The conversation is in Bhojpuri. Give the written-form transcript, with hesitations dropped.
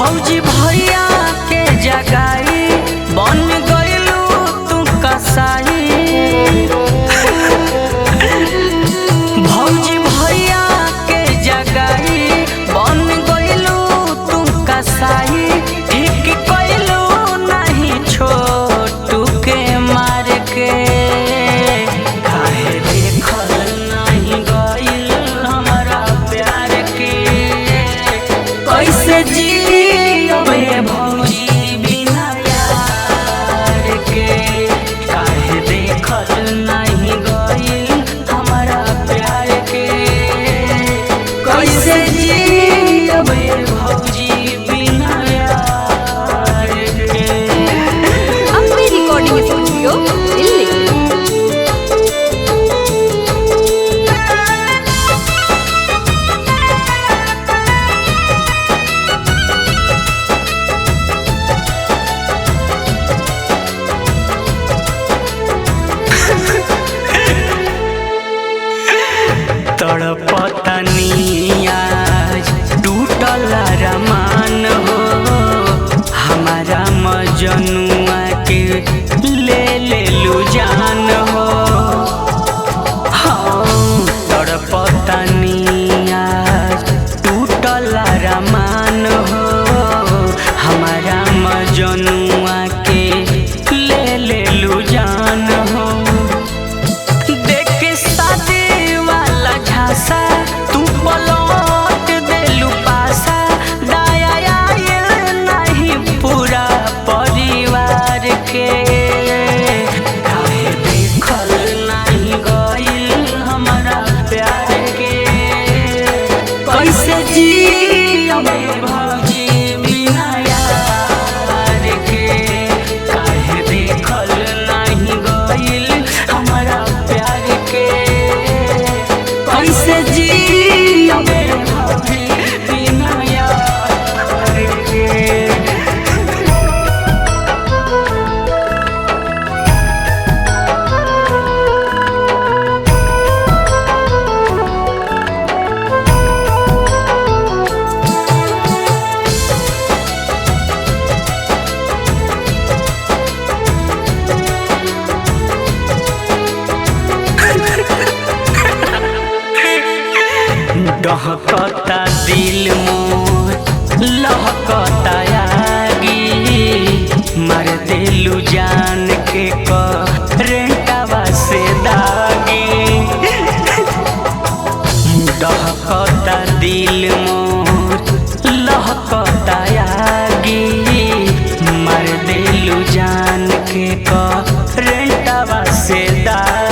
भौजी भैया के जगाई बन गइलू तू कसाई। भौजी भैया के जगाई बन गइलू तू कसाई। ठीक कइलू नहीं छोटू के मार के काहे देखल नहीं गइल हमारा प्यार के। कैसे जियबे भौजी बिना यार के काहे देखल नहीं गइल हमारा प्यार के। कैसे जियबे भौजी बिना यार के। अपने रिकॉर्डिंग स्टूडियो दिल्ली। तड़पतनी आज टूटल रमान हो हमारा मजनुआ के ले लू जान हो। हाँ तड़पतनी आज टूटल रमान हो हमारा मजनुआ के ले लू जान हो। तू पलट देलू पासा दया आयल नहीं पूरा परिवार के काहे देखल नहीं गइल हमारा प्यार के। कैसे जियबे भौजी बिना यार के काहे देखल नहीं गइल हमारा प्यार के। कैसे जियबे भौजी बिना यार के। डहकता दिल मोर लहकता आगी मार देलू जान के करेंटवा से दागी। डहकता दिल मोर लहकता आगी मार देलू जान के करेंटवा से दागी।